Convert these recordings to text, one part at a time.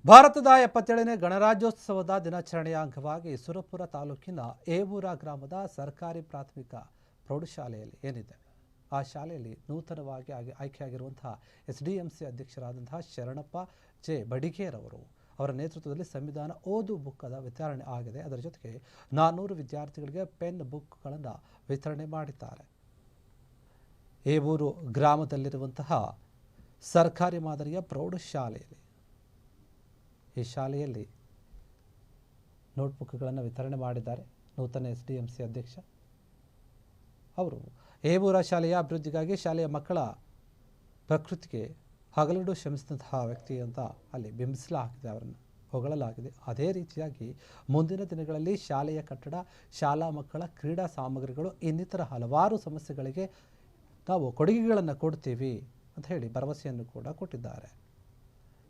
ಭಾರತದ 77ನೇ ಗಣರಾಜ್ಯೋತ್ಸವದ ದಿನಾಚರಣೆಯ ಅಂಗವಾಗಿ ಸುರಪುರ ತಾಲೂಕಿನ ಏವೂರ ಗ್ರಾಮದ ಸರ್ಕಾರಿ ಪ್ರಾಥಮಿಕ ಪ್ರೌಢಶಾಲೆಯಲ್ಲಿ ಏನಿದೆ ಆ ಶಾಲೆಯಲ್ಲಿ ನೂತನವಾಗಿ ಆಯ್ಕೆಯಾಗಿರುವಂತಹ ಎಸ್ಡಿಎಂಸಿ ಅಧ್ಯಕ್ಷರಾದಂತಹ ಶರಣಪ್ಪ ಜೆ ಬಡಿಗೇರ್ ಅವರ ನೇತೃತ್ವದಲ್ಲಿ ಸಂವಿಧಾನ ಓದು ಬುಕ್ಕದ ವಿತರಣೆ ಆಗಿದೆ. ಅದರ ಜೊತೆಗೆ 400 ವಿದ್ಯಾರ್ಥಿಗಳಿಗೆ ಪೆನ್ ಬುಕ್ಗಳನ್ನು ವಿತರಣೆ ಮಾಡಿದ್ದಾರೆ. ಏವೂರು ಗ್ರಾಮದಲ್ಲಿರುವಂತಹ ಸರ್ಕಾರಿ ಮಾದರಿಯ ಪ್ರೌಢಶಾಲೆಯಲ್ಲಿ ಈ ಶಾಲೆಯಲ್ಲಿ ನೋಟ್ಬುಕ್ಗಳನ್ನು ವಿತರಣೆ ಮಾಡಿದ್ದಾರೆ. ನೂತನ ಎಸ್ಡಿಎಂಸಿ ಅಧ್ಯಕ್ಷ ಅವರು ಏವೂರ ಶಾಲೆಯ ಅಭಿವೃದ್ಧಿಗಾಗಿ ಶಾಲೆಯ ಮಕ್ಕಳ ಪ್ರಕೃತಿಗೆ ಹಗಲಿರುಳು ಶ್ರಮಿಸಿದಂತಹ ವ್ಯಕ್ತಿ ಅಂತ ಅಲ್ಲಿ ಬಿಂಬಿಸಲಾಗಿದೆ, ಅವರನ್ನು ಹೊಗಳಲಾಗಿದೆ. ಅದೇ ರೀತಿಯಾಗಿ ಮುಂದಿನ ದಿನಗಳಲ್ಲಿ ಶಾಲೆಯ ಕಟ್ಟಡ, ಶಾಲಾ ಮಕ್ಕಳ ಕ್ರೀಡಾ ಸಾಮಗ್ರಿಗಳು ಇನ್ನಿತರ ಹಲವಾರು ಸಮಸ್ಯೆಗಳಿಗೆ ನಾವು ಕೊಡುಗೆಗಳನ್ನು ಕೊಡ್ತೀವಿ ಅಂತ ಹೇಳಿ ಭರವಸೆಯನ್ನು ಕೂಡ ಕೊಟ್ಟಿದ್ದಾರೆ.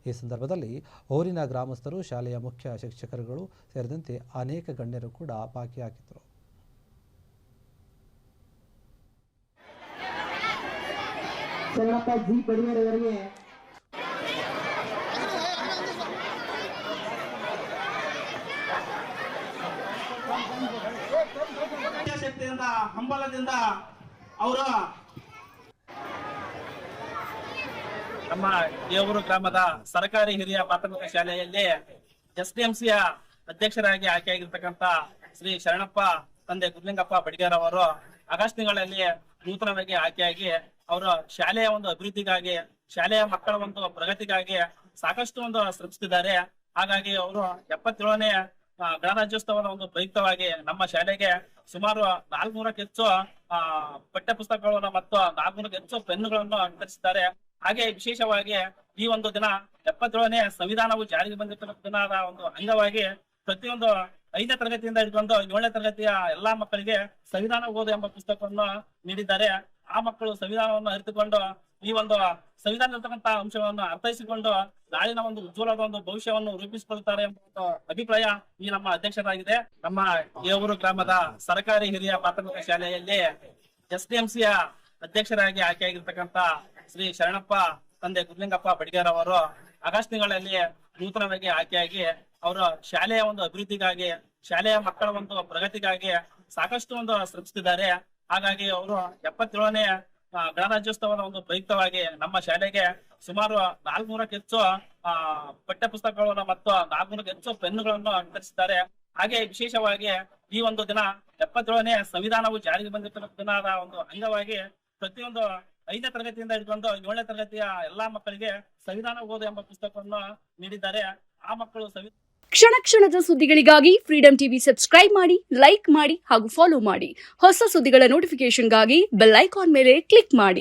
ಈ ಸಂದರ್ಭದಲ್ಲಿ ಊರಿನ ಗ್ರಾಮಸ್ಥರು, ಶಾಲೆಯ ಮುಖ್ಯ ಶಿಕ್ಷಕರುಗಳು ಸೇರಿದಂತೆ ಅನೇಕ ಗಣ್ಯರು ಕೂಡ ಭಾಗಿಯಾಗಿದ್ದರು. ಹಂಬಲದಿಂದ ಅವರು ನಮ್ಮ ಏವೂರು ಗ್ರಾಮದ ಸರ್ಕಾರಿ ಹಿರಿಯ ಪ್ರಾಥಮಿಕ ಶಾಲೆಯಲ್ಲಿ ಎಸ್ಡಿಎಂಸಿಯ ಅಧ್ಯಕ್ಷರಾಗಿ ಆಯ್ಕೆಯಾಗಿರ್ತಕ್ಕಂಥ ಶ್ರೀ ಶರಣಪ್ಪ ತಂದೆ ಗುರ್ಲಿಂಗಪ್ಪ ಬಡಿಗೇರ್ ಅವರು ಆಗಸ್ಟ್ ತಿಂಗಳಲ್ಲಿ ನೂತನವಾಗಿ ಆಯ್ಕೆಯಾಗಿ ಅವರು ಶಾಲೆಯ ಒಂದು ಅಭಿವೃದ್ಧಿಗಾಗಿ, ಶಾಲೆಯ ಮಕ್ಕಳ ಒಂದು ಪ್ರಗತಿಗಾಗಿ ಸಾಕಷ್ಟು ಒಂದು ಶ್ರಮಿಸುತ್ತಿದ್ದಾರೆ. ಹಾಗಾಗಿ ಅವರು 77ನೇ ಗಣರಾಜ್ಯೋತ್ಸವದ ಒಂದು ಪ್ರಯುಕ್ತವಾಗಿ ನಮ್ಮ ಶಾಲೆಗೆ ಸುಮಾರು 400ಕ್ಕೂ ಹೆಚ್ಚು ಪಠ್ಯ ಪುಸ್ತಕಗಳನ್ನು ಮತ್ತು 400ಕ್ಕೂ ಹೆಚ್ಚು ಪೆನ್ನುಗಳನ್ನು ವಿತರಿಸಿದ್ದಾರೆ. ಹಾಗೆ ವಿಶೇಷವಾಗಿ ಈ ಒಂದು ದಿನ 77ನೇ ಸಂವಿಧಾನವು ಜಾರಿಗೆ ಬಂದಿರುವ ದಿನದ ಒಂದು ಅಂಗವಾಗಿ ಪ್ರತಿಯೊಂದು 5ನೇ ತರಗತಿಯಿಂದ ಹಿಡಿದುಕೊಂಡು 7ನೇ ತರಗತಿಯ ಎಲ್ಲಾ ಮಕ್ಕಳಿಗೆ ಸಂವಿಧಾನ ಓದು ಎಂಬ ಪುಸ್ತಕವನ್ನು ನೀಡಿದ್ದಾರೆ. ಆ ಮಕ್ಕಳು ಸಂವಿಧಾನವನ್ನು ಅರಿತುಕೊಂಡು ಈ ಒಂದು ಸಂವಿಧಾನದಲ್ಲಿರ್ತಕ್ಕಂಥ ಅಂಶಗಳನ್ನು ಅರ್ಥೈಸಿಕೊಂಡು ನಾಳಿನ ಒಂದು ಉಜ್ವಲದ ಒಂದು ಭವಿಷ್ಯವನ್ನು ರೂಪಿಸಿಕೊಳ್ಳುತ್ತಾರೆ ಎಂಬ ಅಭಿಪ್ರಾಯ ಈ ನಮ್ಮ ಅಧ್ಯಕ್ಷರಾಗಿದೆ. ನಮ್ಮ ಏವೂರು ಗ್ರಾಮದ ಸರ್ಕಾರಿ ಹಿರಿಯ ಪ್ರಾಥಮಿಕ ಶಾಲೆಯಲ್ಲಿ ಎಸ್ಡಿಎಂಸಿಯ ಅಧ್ಯಕ್ಷರಾಗಿ ಆಯ್ಕೆಯಾಗಿರ್ತಕ್ಕಂಥ ಶ್ರೀ ಶರಣಪ್ಪ ತಂದೆ ಗುರ್ಲಿಂಗಪ್ಪ ಬಡಿಗೇರ್ ಅವರು ಆಗಸ್ಟ್ ತಿಂಗಳಲ್ಲಿ ನೂತನವಾಗಿ ಆಯ್ಕೆಯಾಗಿ ಅವರು ಶಾಲೆಯ ಒಂದು ಅಭಿವೃದ್ಧಿಗಾಗಿ, ಶಾಲೆಯ ಮಕ್ಕಳ ಒಂದು ಪ್ರಗತಿಗಾಗಿ ಸಾಕಷ್ಟು ಒಂದು ಶ್ರಮಿಸುತ್ತಿದ್ದಾರೆ. ಹಾಗಾಗಿ ಅವರು 77ನೇ ಗಣರಾಜ್ಯೋತ್ಸವದ ಒಂದು ಪ್ರಯುಕ್ತವಾಗಿ ನಮ್ಮ ಶಾಲೆಗೆ ಸುಮಾರು 400ಕ್ಕೂ ಹೆಚ್ಚು ಪಠ್ಯ ಪುಸ್ತಕಗಳನ್ನು ಮತ್ತು 400ಕ್ಕೂ ಹೆಚ್ಚು ಪೆನ್ನುಗಳನ್ನು ವಿತರಿಸಿದ್ದಾರೆ. ಹಾಗೆ ವಿಶೇಷವಾಗಿ ಈ ಒಂದು ದಿನ 77ನೇ ಸಂವಿಧಾನವು ಜಾರಿಗೆ ಬಂದಿರುವ ದಿನದ ಒಂದು ಅಂಗವಾಗಿ ಪ್ರತಿಯೊಂದು 5ನೇ ತರಗತಿಯಿಂದ ಹಿಡಿದುಕೊಂಡು 7ನೇ ತರಗತಿಯ ಎಲ್ಲಾ ಮಕ್ಕಳಿಗೆ ಸಂವಿಧಾನ ಓದು ಎಂಬ ಪುಸ್ತಕವನ್ನು ನೀಡಿದ್ದಾರೆ. ಆ ಮಕ್ಕಳು ಕ್ಷಣ ಕ್ಷಣದ ಸುದ್ದಿಗಳಿಗಾಗಿ ಫ್ರೀಡಂ ಟಿವಿ ಸಬ್ಸ್ಕ್ರೈಬ್ ಮಾಡಿ, ಲೈಕ್ ಮಾಡಿ ಹಾಗೂ ಫಾಲೋ ಮಾಡಿ. ಹೊಸ ಸುದ್ದಿಗಳ ನೋಟಿಫಿಕೇಶನ್ಗಾಗಿ ಬೆಲ್ ಐಕಾನ್ ಮೇಲೆ ಕ್ಲಿಕ್ ಮಾಡಿ.